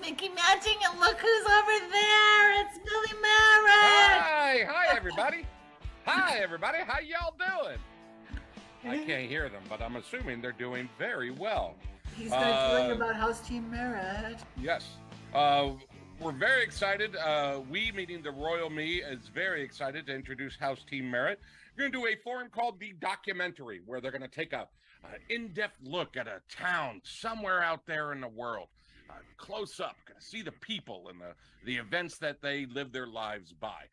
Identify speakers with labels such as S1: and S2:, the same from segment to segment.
S1: Mickey matching, and look who's over there. It's Billy Merritt.
S2: Hi everybody. Hi everybody. How y'all doing? I can't hear them, but I'm assuming they're doing very well.
S1: He's going to tell you about House Team Merritt.
S2: Yes. We're very excited. We, meaning the Royal Me, is very excited to introduce House Team Merritt. We're going to do a forum called The Documentary, where they're going to take a in-depth look at a town somewhere out there in the world. Close up, going to see the people and the events that they live their lives by.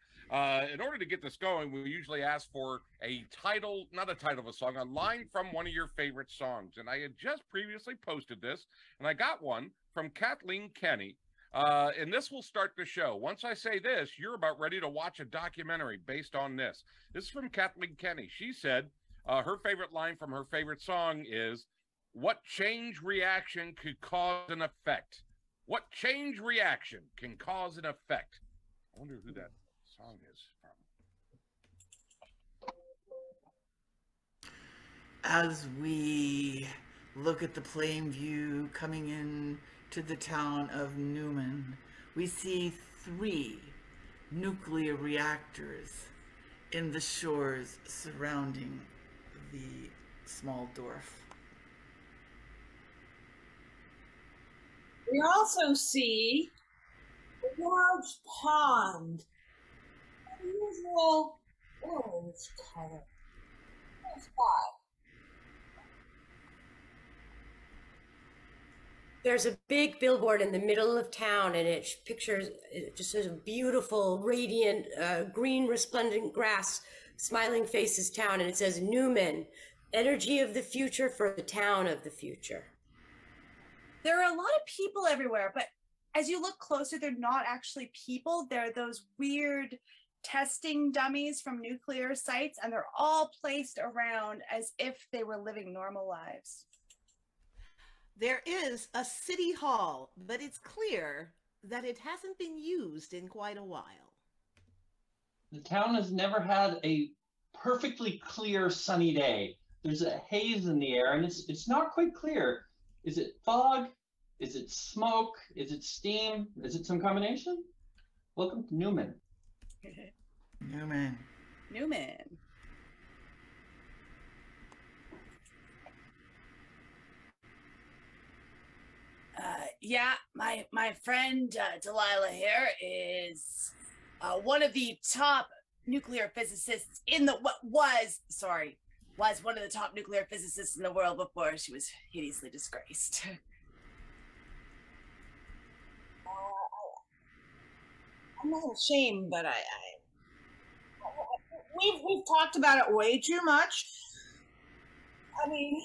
S2: In order to get this going, we usually ask for a title, not a title of a song, a line from one of your favorite songs. And I had just previously posted this, and I got one from Kathleen Kenny. And this will start the show. Once I say this, you're about ready to watch a documentary based on this. This is from Kathleen Kenny. She said her favorite line from her favorite song is, "What change reaction could cause an effect? What change reaction can cause an effect?" I wonder who that song is from.
S1: As we look at the plain view coming in to the town of Newman, we see 3 nuclear reactors in the shores surrounding the small dwarf.
S3: We also see a large pond, unusual orange color. Close by.
S4: There's a big billboard in the middle of town, and it pictures just says a beautiful, radiant, green, resplendent grass, smiling faces town, and it says Newman, energy of the future for the town of the future.
S5: There are a lot of people everywhere, but as you look closer, they're not actually people. They're those weird testing dummies from nuclear sites, and they're all placed around as if they were living normal lives.
S6: There is a city hall, but it's clear that it hasn't been used in quite a while.
S7: The town has never had a perfectly clear sunny day. There's a haze in the air, and it's not quite clear. Is it fog? Is it smoke? Is it steam? Is it some combination? Welcome to Newman.
S1: Newman.
S5: Newman. Yeah, my friend Delilah here is one of the top nuclear physicists in the was one of the top nuclear physicists in the world before she was hideously disgraced.
S3: I'm not ashamed, but we've talked about it way too much. I mean,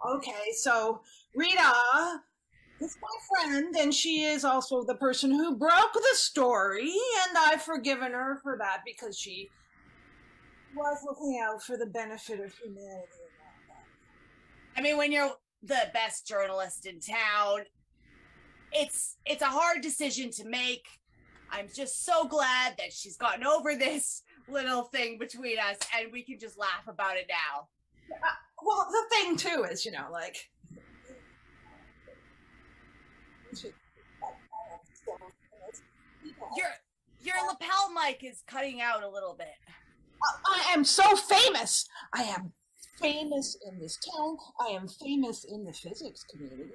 S3: okay, so Rita is my friend, and she is also the person who broke the story, and I've forgiven her for that because she was looking out for the benefit of humanity.
S5: I mean, when you're the best journalist in town, it's a hard decision to make. I'm just so glad that she's gotten over this little thing between us, and we can just laugh about it now.
S3: Well, the thing too is, like,
S5: your lapel mic is cutting out a little bit.
S3: I am so famous. I am famous in this town. I am famous in the physics community.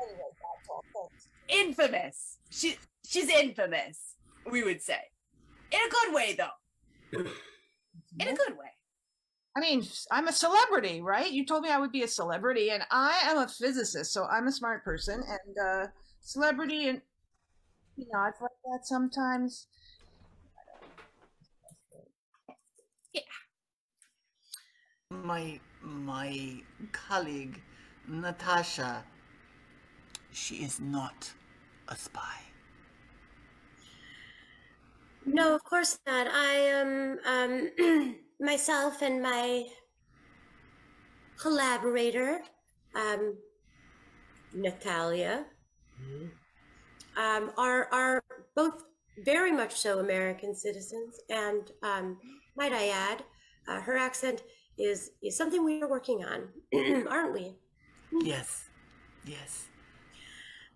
S3: Anyway, that's all. Thanks.
S5: Infamous. She's infamous, we would say. In a good way, though. In a good way.
S3: I mean, I'm a celebrity, right? You told me I would be a celebrity, and I am a physicist, so I'm a smart person, and celebrity, and it's like that sometimes.
S5: Yeah.
S1: My colleague, Natasha, she is not a spy.
S4: No, of course not. I am myself and my collaborator, Natalia, are both very much so American citizens, and might I add, her accent is something we are working on, aren't we?
S1: Yes, yes.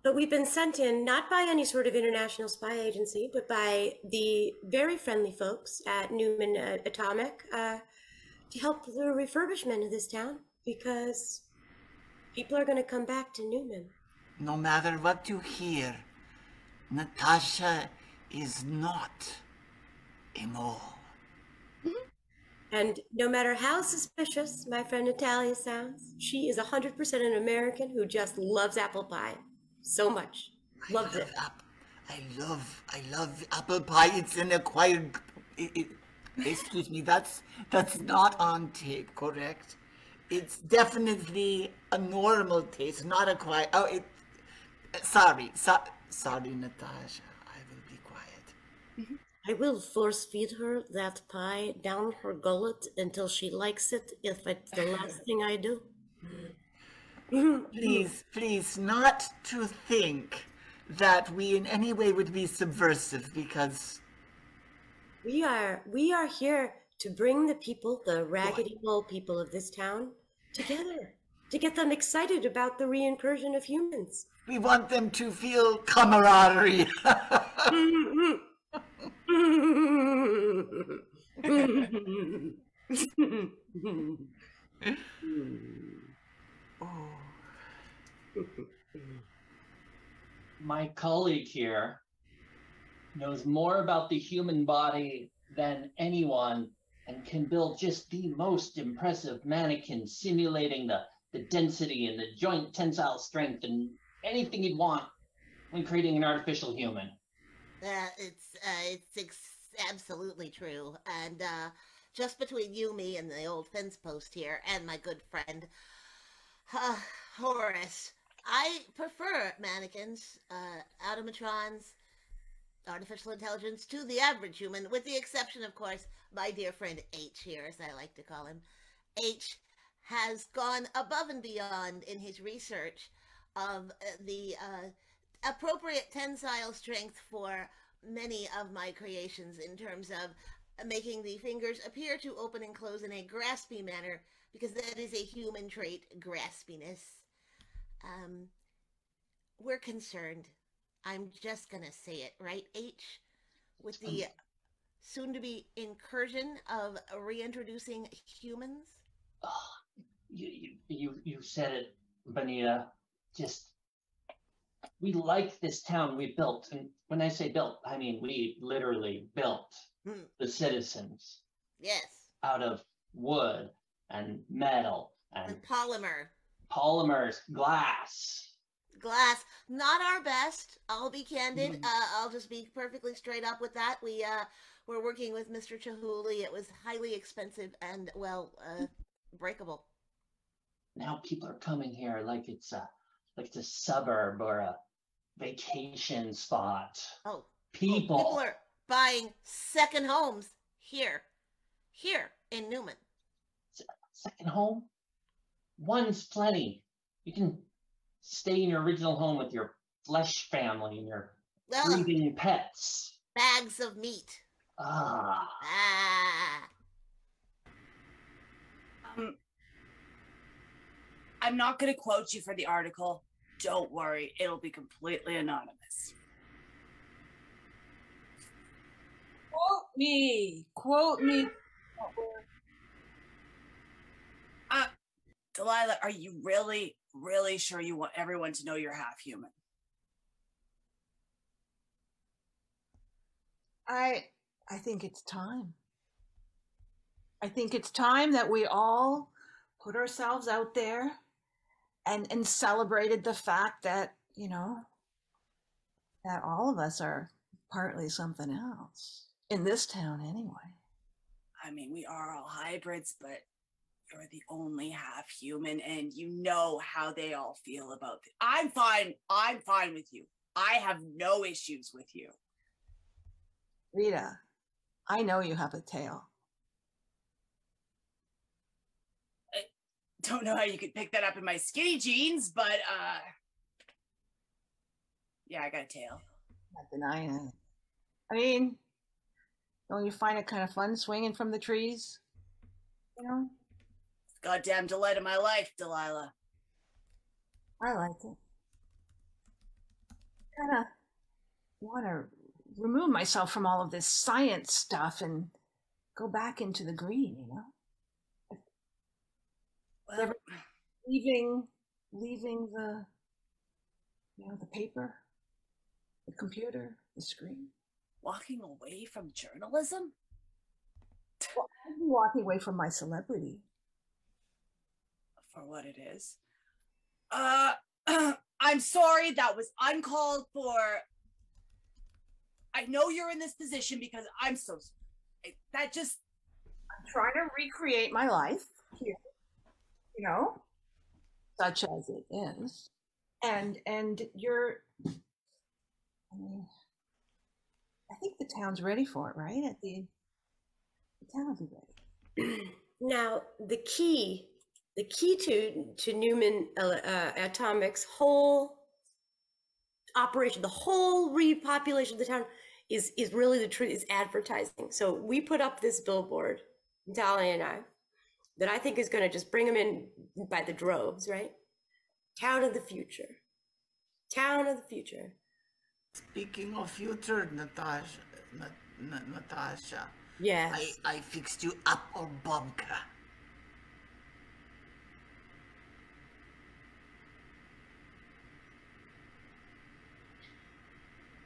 S4: But we've been sent in not by any sort of international spy agency, but by the very friendly folks at Newman Atomic to help the refurbishment of this town, because people are going to come back to Newman.
S1: No matter what you hear, Natasha is not a mole.
S4: And no matter how suspicious my friend Natalia sounds, she is 100% an American who just loves apple pie so much. Loves it.
S1: I love apple pie. It's an acquired. Excuse me. That's not on tape, correct? It's definitely a normal taste, not acquired. Oh, sorry, Natasha. I will be quiet.
S4: I will force feed her that pie down her gullet until she likes it, if it's the last thing I do.
S1: Please, not to think that we in any way would be subversive, because
S4: we are here to bring the people, the raggedy mole people of this town, together, to get them excited about the reincursion of humans.
S1: We want them to feel camaraderie.
S7: My colleague here knows more about the human body than anyone and can build just the most impressive mannequin simulating the density and the joint tensile strength and anything you'd want when creating an artificial human.
S6: It's absolutely true. And just between you, me, and the old fence post here, and my good friend, Horace, I prefer mannequins, automatrons, artificial intelligence to the average human, with the exception, of course, my dear friend H here, as I like to call him. H has gone above and beyond in his research of the appropriate tensile strength for many of my creations, in terms of making the fingers appear to open and close in a graspy manner, because that is a human trait, graspiness. We're concerned. I'm just gonna say it, right, H? With the soon-to-be incursion of reintroducing humans?
S7: Oh, you said it, Bonita. Just, we like this town we built. And when I say built, I mean we literally built the citizens.
S6: Yes.
S7: Out of wood and metal and
S6: polymer.
S7: Polymers, glass.
S6: Glass, not our best. I'll be candid. I'll just be perfectly straight up with that. We're working with Mr. Chihuly. It was highly expensive and, well, breakable.
S7: Now people are coming here like it's a suburb or a vacation spot.
S6: Oh,
S7: people
S6: are buying second homes here in Newman.
S7: Second home? One's plenty. You can stay in your original home with your flesh family and your breathing pets.
S6: Bags of meat.
S5: I'm not going to quote you for the article. Don't worry, it'll be completely anonymous.
S3: Quote me.
S5: Delilah, are you really, really sure you want everyone to know you're half human?
S3: I think it's time. I think it's time that we all put ourselves out there and celebrated the fact that, that all of us are partly something else. In this town, anyway.
S5: I mean, we are all hybrids, but you're the only half human, and you know how they all feel about it. I'm fine with you. I have no issues with you.
S3: Rita, I know you have a tail.
S5: I don't know how you could pick that up in my skinny jeans, but yeah, I got a tail.
S3: Not denying it. I mean, don't you find it kind of fun swinging from the trees?
S5: Goddamn delight of my life, Delilah.
S3: I like it. kind of want to remove myself from all of this science stuff and go back into the green, you know?
S5: Well,
S3: Leaving the, you know, the paper, the computer, the screen.
S5: walking away from journalism?
S3: Well, I'm walking away from my celebrity.
S5: For what it is. I'm sorry, that was uncalled for. I know you're in this position because I'm so that just
S3: I'm trying to recreate my life here, you know, such as it is. And you're, I mean, I think the town's ready for it, right? The town will be ready.
S4: Now, the key to Newman Atomic's whole operation, the whole repopulation of the town is really the truth, is advertising. So we put up this billboard, Dahlia and I, that I think is going to just bring them in by the droves, right? Town of the future. Town of the future.
S1: Speaking of future, Natasha, Natasha,
S4: Yes.
S1: I fixed you up a bunker.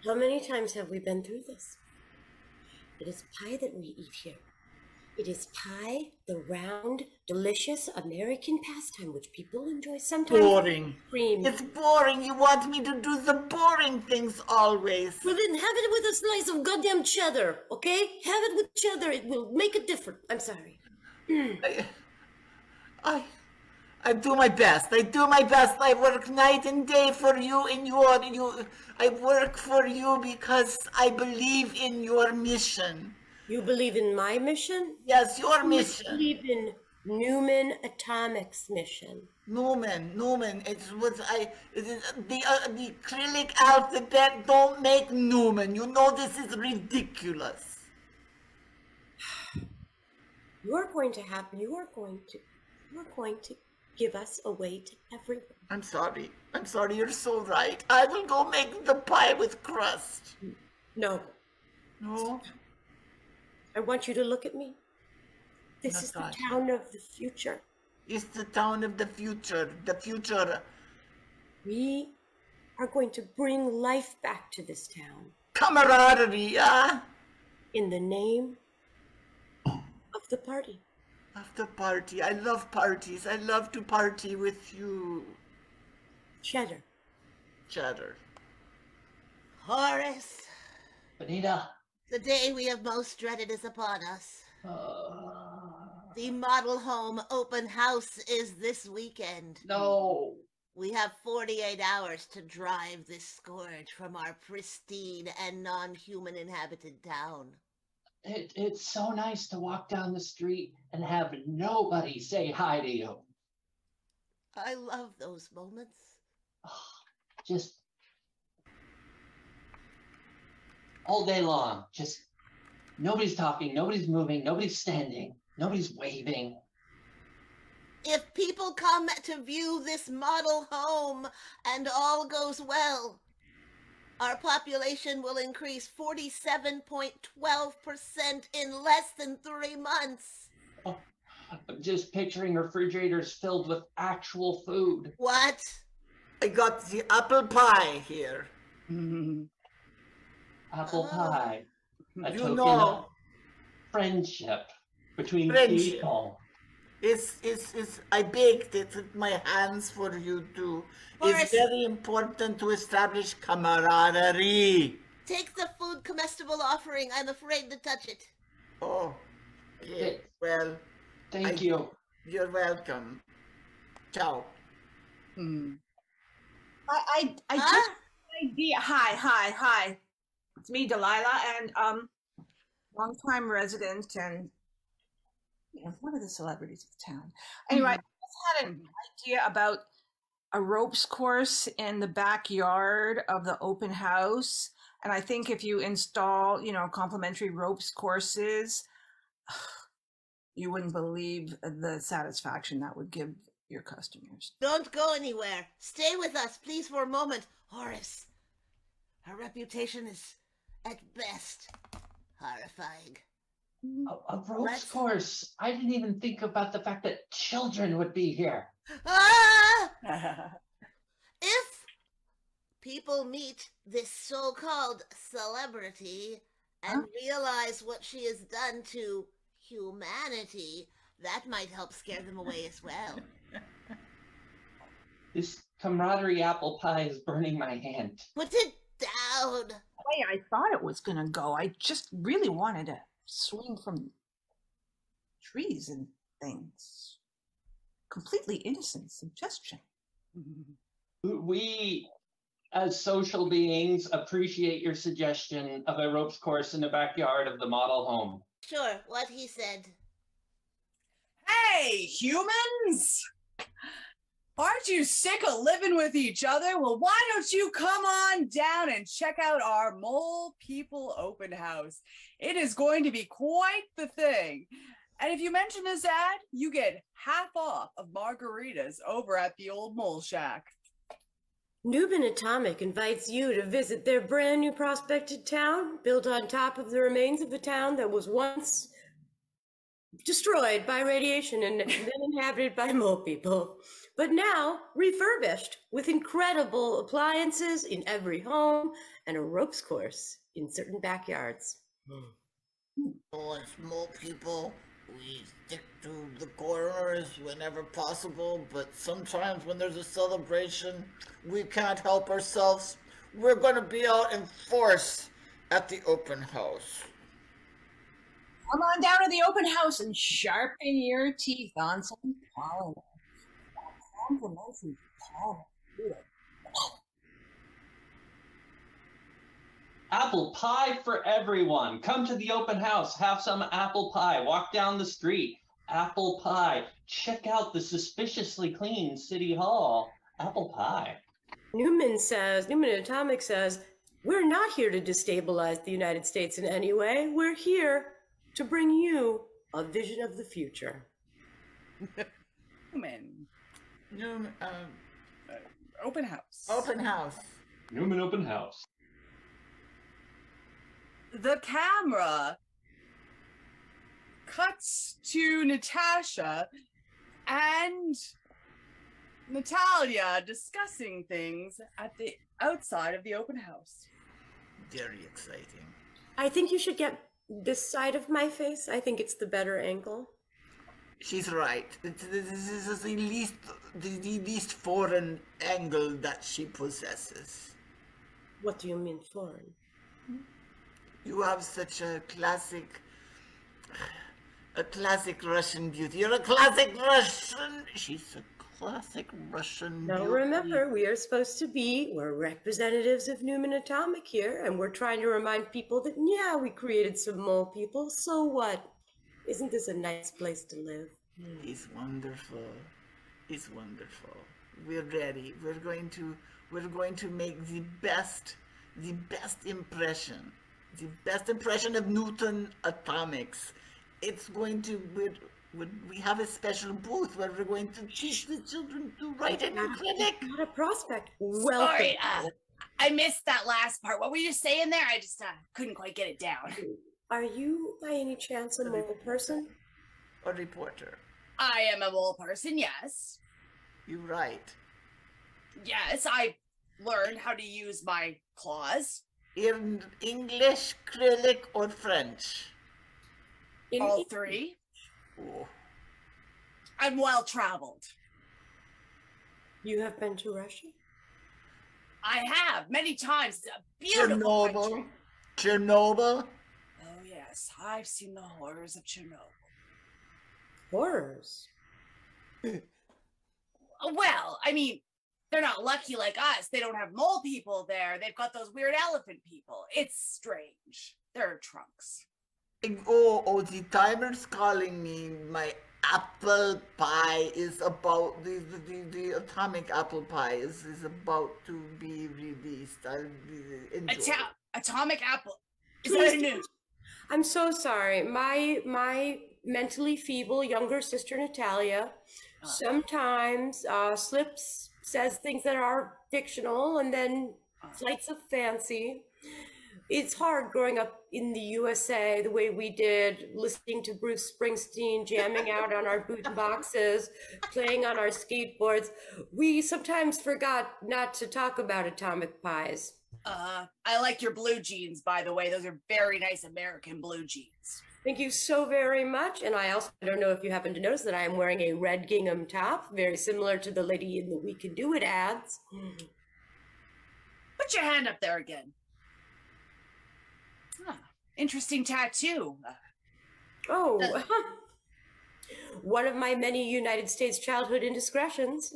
S4: How many times have we been through this? It is pie that we eat here. It is pie, the round, delicious American pastime which people enjoy sometimes.
S1: Boring.
S4: Cream.
S1: It's boring. You want me to do the boring things always.
S4: Well, then have it with a slice of goddamn cheddar, okay? Have it with cheddar. It will make a difference. I'm sorry.
S1: I do my best. I do my best. I work night and day for you and I work for you because I believe in your mission.
S4: You believe in my mission?
S1: Yes, your
S4: I
S1: mission.
S4: believe in Newman Atomic's mission.
S1: Newman. It's what the acrylic alphabet don't make Newman. You know this is ridiculous.
S4: You are going to give us away to everyone.
S1: I'm sorry. You're so right. I will go make the pie with crust.
S4: No.
S1: No?
S4: I want you to look at me. This is the
S1: Natasha.
S4: town of the future.
S1: It's the town of the future. The future.
S4: We are going to bring life back to this town
S1: Camaraderie, yeah?
S4: in the name of the party.
S1: Of the party. I love parties. I love to party with you.
S4: Cheddar.
S1: Cheddar.
S6: Horace,
S7: Benita.
S6: the day we have most dreaded is upon us. The model home open house is this weekend.
S7: No.
S6: We have 48 hours to drive this scourge from our pristine and non-human inhabited town.
S7: It's so nice to walk down the street and have nobody say hi to you.
S6: I love those moments.
S7: Just all day long. Just nobody's talking, nobody's moving, nobody's standing, nobody's waving.
S6: If people come to view this model home and all goes well, our population will increase 47.12% in less than 3 months.
S7: I'm just picturing refrigerators filled with actual food.
S6: What?
S1: I got the apple pie here.
S7: Apple pie. A
S1: You
S7: token
S1: know.
S7: of friendship between
S1: Friendship.
S7: people.
S1: It's I baked it with my hands for you too.
S6: Horace.
S1: It's very important to establish camaraderie.
S6: Take the food comestible offering. I'm afraid to touch it.
S1: Oh, okay. Well,
S7: Thank you.
S1: you're welcome. Ciao.
S3: I
S6: Huh?
S3: just had an idea. Hi. It's me, Delilah, and longtime resident and one of the celebrities of the town. Anyway, I just had an idea about a ropes course in the backyard of the open house. And I think if you install, complimentary ropes courses, you wouldn't believe the satisfaction that would give your customers.
S6: Don't go anywhere. Stay with us, please, for a moment. Horace, Her reputation is, at best, horrifying.
S7: A ropes course. I didn't even think about the fact that children would be here.
S6: Ah! If people meet this so-called celebrity and realize what she has done to humanity, that might help scare them away as well.
S7: This camaraderie apple pie is burning my hand.
S6: Put it down.
S3: The way I thought it was gonna go, I just really wanted to swing from trees and things. Completely innocent suggestion.
S7: We, as social beings, appreciate your suggestion of a ropes course in the backyard of the model home.
S6: Sure, what he said.
S5: Hey, humans! Aren't you sick of living with each other? Well, why don't you come on down and check out our Mole People open house? It is going to be quite the thing. And if you mention this ad, you get half off of margaritas over at the old Mole Shack.
S4: Newman Atomic invites you to visit their brand new prospected town, built on top of the remains of a town that was once destroyed by radiation and then inhabited by mole people, but now refurbished with incredible appliances in every home and a ropes course in certain backyards.
S1: As mole people, we stick to the corners whenever possible, but sometimes when there's a celebration, we can't help ourselves. We're going to be out in force at the open house.
S3: Come on down to the open house and sharpen your teeth on some pollen. Complimentary pollen.
S7: Apple pie for everyone. Come to the open house. Have some apple pie. Walk down the street. Apple pie. Check out the suspiciously clean City Hall. Apple pie.
S4: Newman Atomic says, we're not here to destabilize the United States in any way. We're here to bring you a vision of the future.
S5: Newman.
S1: Newman,
S5: Open house.
S1: open house.
S7: Newman open house.
S5: The camera cuts to Natasha and Natalia discussing things at the outside of the open house.
S1: Very exciting.
S4: I think you should get this side of my face. I think it's the better angle.
S1: She's right. This is the least foreign angle that she possesses.
S4: What do you mean foreign?
S1: You have such a classic Russian beauty. You're a classic Russian. She's a classic Russian
S4: Now
S1: beauty.
S4: remember, we're representatives of Newman Atomic here, and we're trying to remind people that, yeah, we created some mole people, so what? Isn't this a nice place to live?
S1: He's wonderful. He's wonderful. We're ready. We're going to make the best impression. The best impression of Newton Atomics. It's going to, we have a special booth where we're going to teach the children to write in our clinic.
S4: Not a prospect. Welcome.
S5: Sorry, I missed that last part. What were you saying there? I just couldn't quite get it down.
S4: Are you, by any chance, a mole person?
S1: A reporter.
S5: I am a mole person, yes.
S1: You write.
S5: Yes, I learned how to use my claws.
S1: In English, Cyrillic, or French?
S5: All three.
S1: Oh.
S5: I'm well traveled.
S4: You have been to Russia?
S5: I have many times. It's a beautiful country.
S1: Chernobyl.
S5: Oh yes, I've seen the horrors of Chernobyl.
S4: Horrors?
S5: Well, I mean, they're not lucky like us. They don't have mole people there. They've got those weird elephant people. It's strange. They're trunks.
S1: Oh, the timer's calling me. My apple pie is about, the atomic apple pie is about to be released. I'll enjoy.
S5: Atomic apple. Is that a new?
S4: I'm so sorry. My mentally feeble younger sister Natalia sometimes slips, says things that are fictional, and then flights of fancy. It's hard growing up in the USA the way we did, listening to Bruce Springsteen, jamming out on our boot boxes, playing on our skateboards. We sometimes forgot not to talk about atomic pies.
S5: I like your blue jeans, by the way. Those are very nice American blue jeans.
S4: Thank you so very much. And I don't know if you happen to notice that I am wearing a red gingham top, very similar to the lady in the We Can Do It ads.
S5: Put your hand up there again. Interesting tattoo.
S4: One of my many United States childhood indiscretions.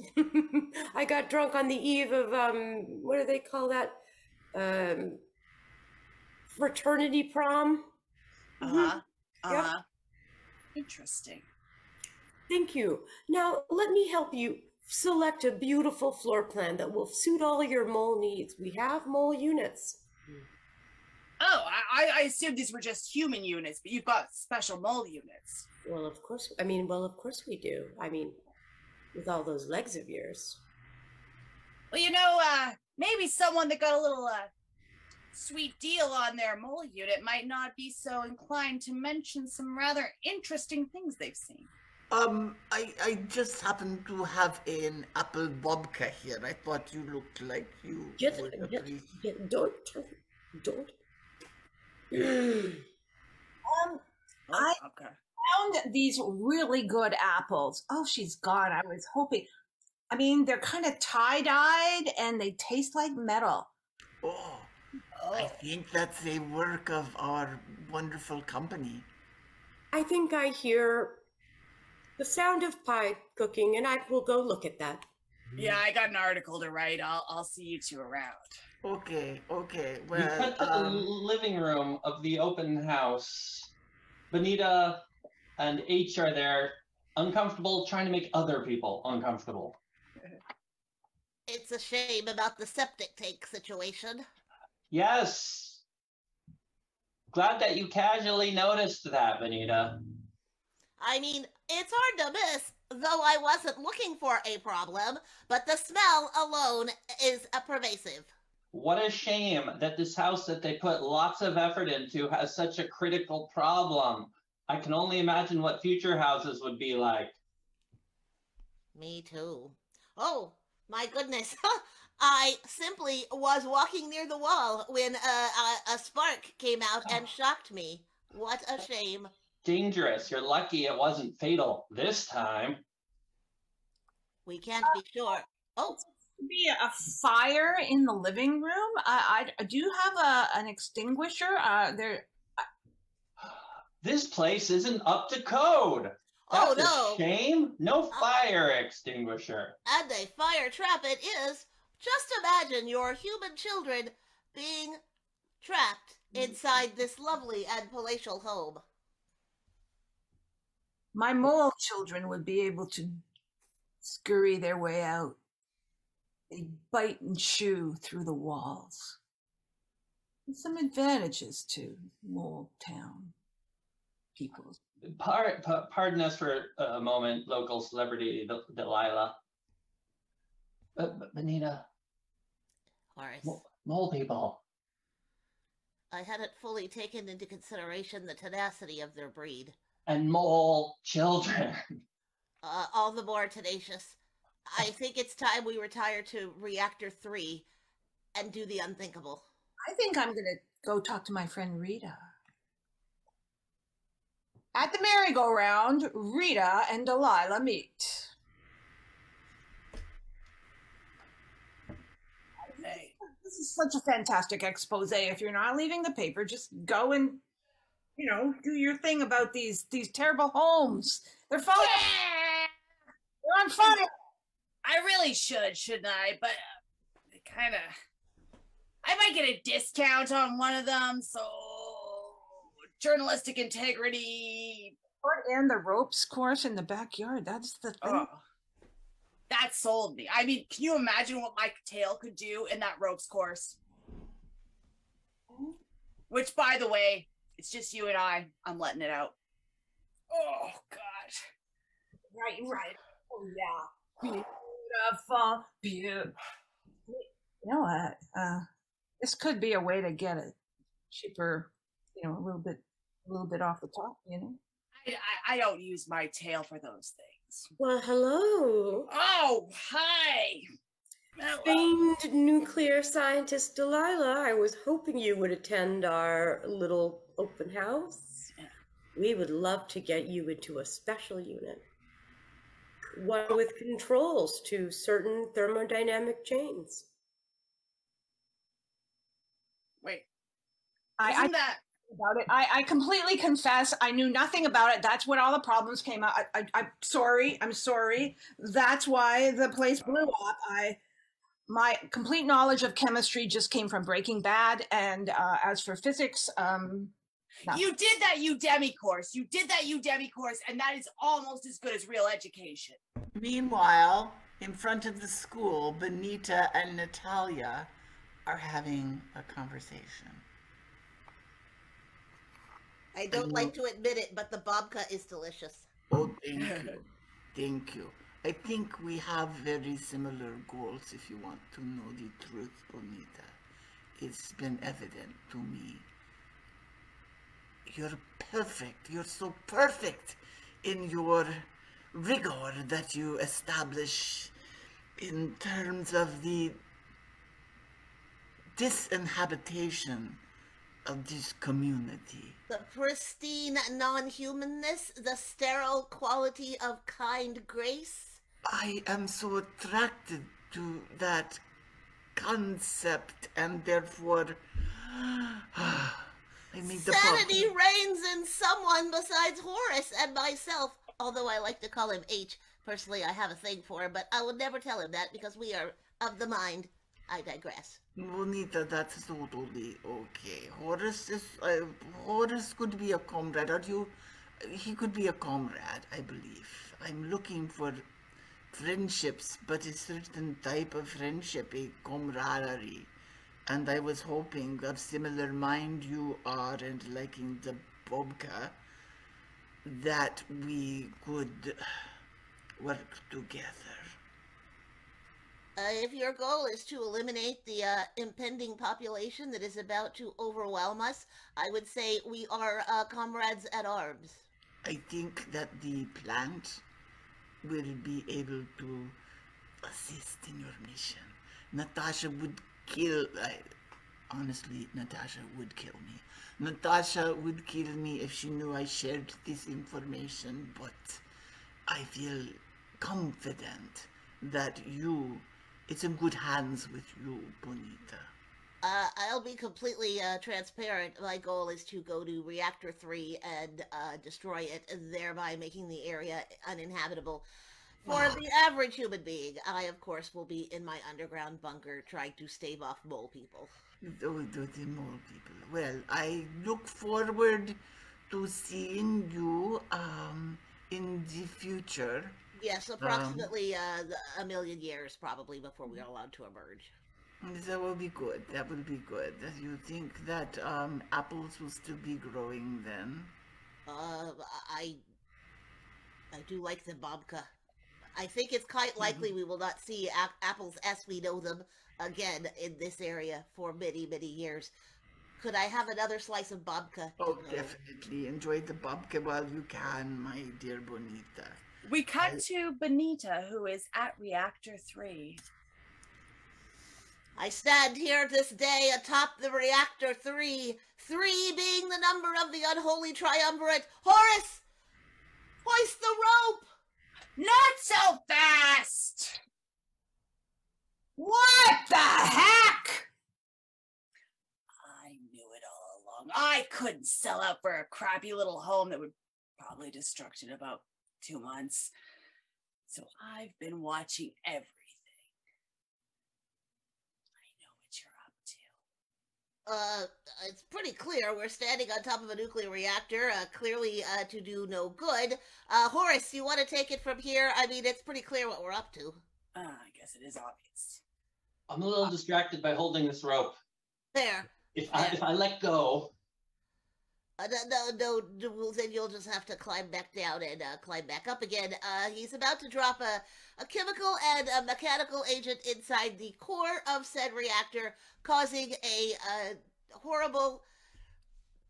S4: I got drunk on the eve of, what do they call that? Fraternity prom.
S5: Yep. Interesting.
S4: Thank you. Now, let me help you select a beautiful floor plan that will suit all your mole needs. We have mole units.
S5: Oh, I assumed these were just human units, but you've got special mole units.
S4: Well, of course we do. I mean, with all those legs of yours.
S5: Well, maybe someone that got a little sweet deal on their mole unit might not be so inclined to mention some rather interesting things they've seen.
S1: I just happen to have an apple babka here. I thought you looked like you would
S4: Don't.
S3: I found these really good apples. Oh, she's gone. I was hoping. I mean, they're kind of tie-dyed and they taste like metal.
S1: Oh, I think that's a work of our wonderful company.
S4: I think I hear the sound of pie cooking, and I will go look at that.
S5: Yeah, I got an article to write. I'll see you two around.
S1: Okay. Well,
S7: We cut to the living room of the open house. Benita and H are there, uncomfortable, trying to make other people uncomfortable.
S6: It's a shame about the septic tank situation.
S7: Yes. Glad that you casually noticed that, Benita.
S6: I mean, it's hard to miss, though I wasn't looking for a problem, but the smell alone is pervasive.
S7: What a shame that this house that they put lots of effort into has such a critical problem. I can only imagine what future houses would be like.
S6: Me too. Oh, my goodness. I simply was walking near the wall when a spark came out and shocked me. What a shame.
S7: Dangerous. You're lucky it wasn't fatal this time.
S6: We can't be sure. Oh.
S3: Be a fire in the living room. I do have an extinguisher. There.
S7: This place isn't up to code. That's
S6: no.
S7: A shame. No fire extinguisher.
S6: And a fire trap it is. Just imagine your human children being trapped inside this lovely and palatial home.
S3: My mole children would be able to scurry their way out. They bite and chew through the walls. There's some advantages to Mole Town people.
S7: Pardon us for a moment, local celebrity Delilah. But Benita.
S6: Horace.
S7: Mole people.
S6: I hadn't fully taken into consideration the tenacity of their breed.
S7: And mole children.
S6: All the more tenacious. I think it's time we retire to Reactor 3 and do the unthinkable.
S3: I think I'm going to go talk to my friend Rita. At the merry-go-round, Rita and Delilah meet.
S5: Hey.
S3: This is such a fantastic expose. If you're not leaving the paper, just go and, do your thing about these terrible homes. They're falling.
S5: Yeah!
S3: They're on fire.
S5: I really shouldn't I? But I might get a discount on one of them, so journalistic integrity.
S3: And the ropes course in the backyard, that's the thing.
S5: Oh, that sold me. I mean, can you imagine what my tail could do in that ropes course? Which, by the way, it's just you and I. I'm letting it out. Oh, God.
S3: Right. Oh, yeah. Beautiful. You know what? this could be a way to get it cheaper, a little bit off the top,
S5: I don't use my tail for those things.
S4: Well, hello.
S5: Oh, hi.
S4: Famed nuclear scientist Delilah, I was hoping you would attend our little open house. We would love to get you into a special unit. One with controls to certain thermodynamic chains.
S5: Wait.
S3: Isn't that about it? I completely confess I knew nothing about it. That's when all the problems came out. I'm sorry. That's why the place blew up. My complete knowledge of chemistry just came from Breaking Bad, and as for physics, no.
S5: You did that Udemy course. And that is almost as good as real education.
S1: Meanwhile, in front of the school, Benita and Natalia are having a conversation.
S6: I don't like to admit it, but the babka is delicious.
S1: Oh, thank you. Thank you. I think we have very similar goals, if you want to know the truth, Bonita. It's been evident to me. You're perfect. You're so perfect in your rigor that you establish in terms of the disinhabitation of this community.
S6: The pristine non-humanness, the sterile quality of kind grace.
S1: I am so attracted to that concept, and therefore I made the
S6: sanity reigns in someone besides Horace and myself, although I like to call him H. Personally, I have a thing for him, but I would never tell him that because we are of the mind. I digress.
S1: Bonita, that's totally okay. Horace could be a comrade. He could be a comrade, I believe. I'm looking for friendships, but a certain type of friendship, a camaraderie. And I was hoping, of similar mind you are and liking the babka, that we could work together.
S6: If your goal is to eliminate the impending population that is about to overwhelm us, I would say we are comrades at arms.
S1: I think that the plant will be able to assist in your mission. Natasha would kill... honestly, Natasha would kill me. Natasha would kill me if she knew I shared this information, but I feel confident that it's in good hands with you, Bonita.
S6: I'll be completely transparent. My goal is to go to Reactor 3 and destroy it, thereby making the area uninhabitable for the average human being. I, of course, will be in my underground bunker trying to stave off mole people.
S1: The mole people. Well, I look forward to seeing you in the future.
S6: Yes, approximately a million years, probably, before we are allowed to emerge.
S1: That will be good. That will be good. You think that apples will still be growing then?
S6: I do like the babka. I think it's quite likely we will not see apples as we know them again in this area for many, many years. Could I have another slice of babka?
S1: Oh, definitely. Enjoy the babka while you can, my dear Bonita.
S5: We cut to Benita, who is at Reactor 3.
S6: I stand here this day atop the Reactor 3, 3 being the number of the unholy triumvirate. Horace! Hoist the rope!
S5: Not so fast!
S3: What the heck?
S5: I knew it all along. I couldn't sell out for a crappy little home that would probably destruct in about 2 months. So I've been watching everything. I know what you're up to.
S6: It's pretty clear we're standing on top of a nuclear reactor, clearly to do no good. Horace, you want to take it from here? I mean, it's pretty clear what we're up to.
S5: I guess it is obvious.
S7: I'm a little distracted by holding this rope.
S6: There.
S7: If I let go,
S6: No, then you'll just have to climb back down and climb back up again. He's about to drop a chemical and a mechanical agent inside the core of said reactor, causing a horrible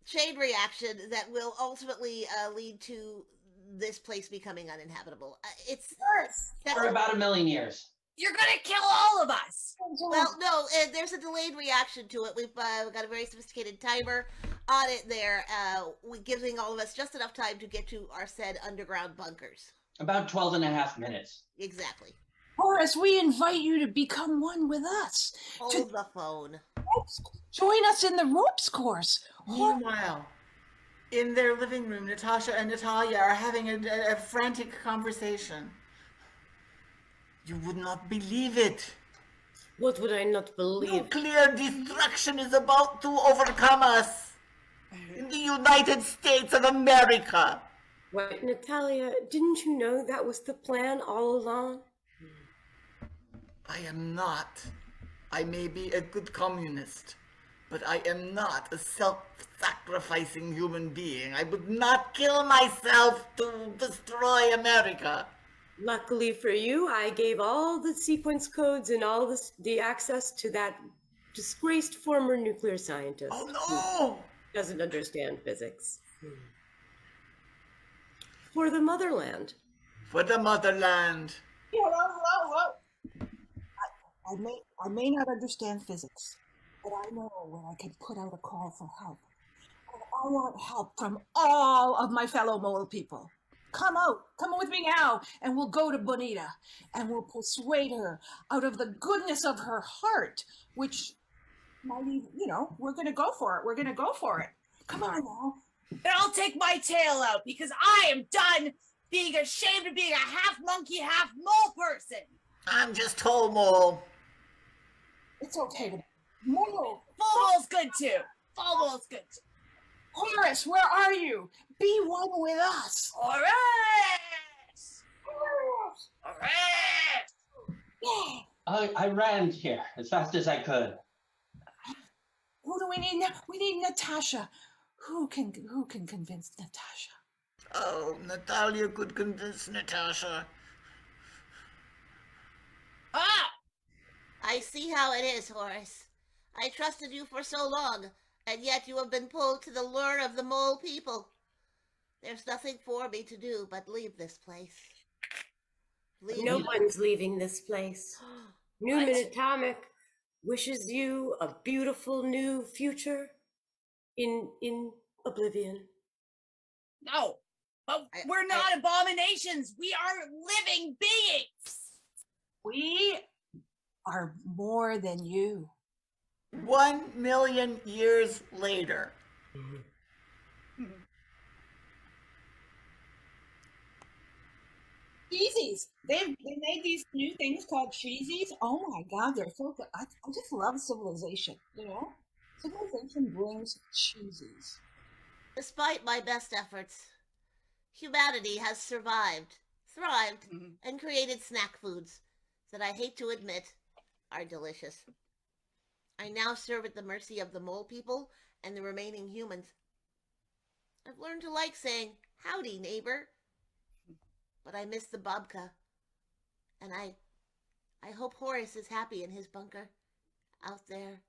S6: chain reaction that will ultimately lead to this place becoming uninhabitable.
S7: For about 1 million years.
S5: You're gonna kill all of us.
S6: Well, no, there's a delayed reaction to it. We've got a very sophisticated timer on it there, giving all of us just enough time to get to our said underground bunkers.
S7: About 12 and a half minutes.
S6: Exactly.
S3: Horace, we invite you to become one with us.
S6: Hold the phone.
S3: Join us in the ropes course.
S1: Meanwhile, in their living room, Natasha and Natalia are having a frantic conversation. You would not believe it.
S4: What would I not believe?
S1: Nuclear destruction is about to overcome us in the United States of America.
S4: Wait, Natalia, didn't you know that was the plan all along?
S1: I am not. I may be a good communist, but I am not a self-sacrificing human being. I would not kill myself to destroy America.
S4: Luckily for you, I gave all the sequence codes and all the access to that disgraced former nuclear scientist.
S1: Oh no!
S4: Who doesn't understand physics. For the motherland.
S1: For the motherland.
S3: Whoa. I may not understand physics, but I know when I can put out a call for help. And I want help from all of my fellow mole people. Come with me now, and we'll go to Bonita, and we'll persuade her out of the goodness of her heart, which might even, we're going to go for it. Come on now.
S5: And I'll take my tail out because I am done being ashamed of being a half monkey, half mole person.
S1: I'm just whole mole.
S3: It's okay to mole.
S5: Full mole's good too. Full mole's good too.
S3: Horace, where are you? Be one with us.
S5: Horace!
S3: Yeah.
S7: I ran here as fast as I could.
S3: Who do we need now? We need Natasha. Who can convince Natasha?
S1: Oh, Natalia could convince Natasha.
S5: Ah!
S6: I see how it is, Horace. I trusted you for so long, and yet you have been pulled to the lure of the mole people. There's nothing for me to do but leave this place.
S4: No one's leaving this place. Newman Atomic wishes you a beautiful new future in oblivion.
S5: No, but we're not abominations. We are living beings.
S3: We are more than you.
S1: 1 million years later.
S3: Cheesies. They made these new things called cheesies. Oh my God, they're so good. I just love civilization, Civilization brings cheesies.
S6: Despite my best efforts, humanity has survived, thrived, and created snack foods that I hate to admit are delicious. I now serve at the mercy of the mole people and the remaining humans. I've learned to like saying, "Howdy, neighbor." But I miss the babka. And I hope Horace is happy in his bunker, out there,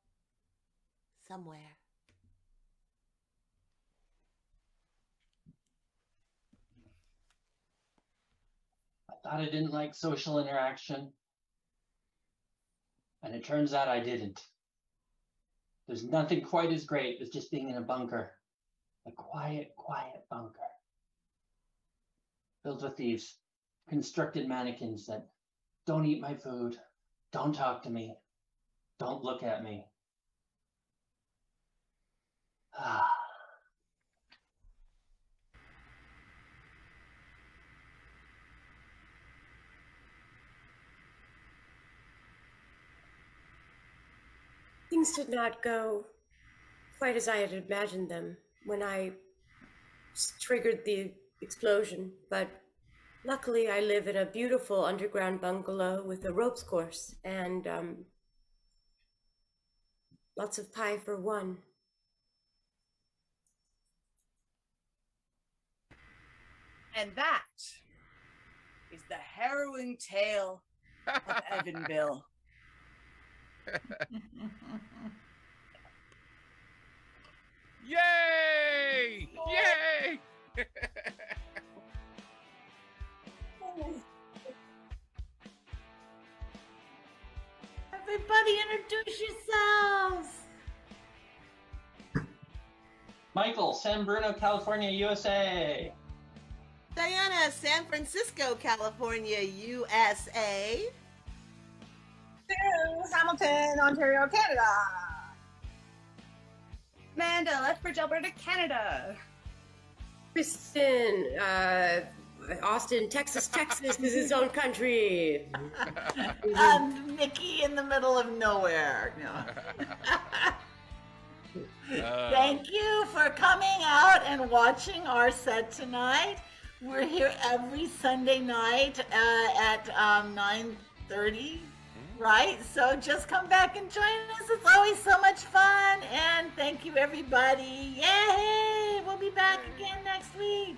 S6: somewhere.
S7: I thought I didn't like social interaction. And it turns out I didn't. There's nothing quite as great as just being in a bunker. A quiet, quiet bunker. Filled with these constructed mannequins that don't eat my food, don't talk to me, don't look at me.
S4: Things did not go quite as I had imagined them when I triggered the explosion, but luckily I live in a beautiful underground bungalow with a ropes course and lots of pie for one.
S5: And that is the harrowing tale of Evanville.
S2: Yay! Yay!
S8: Everybody introduce yourselves.
S7: Michael, San Bruno, California, USA.
S6: Diana, San Francisco, California, USA.
S3: Hamilton, Ontario, Canada.
S5: Amanda, Lethbridge, Alberta, Canada.
S4: Kristen, Austin, Texas is its own country.
S8: Nikki in the middle of nowhere. No. Thank you for coming out and watching our set tonight. We're here every Sunday night at 9:30, right? So just come back and join us. It's always so much fun. And thank you, everybody. Yay! We'll be back again next week.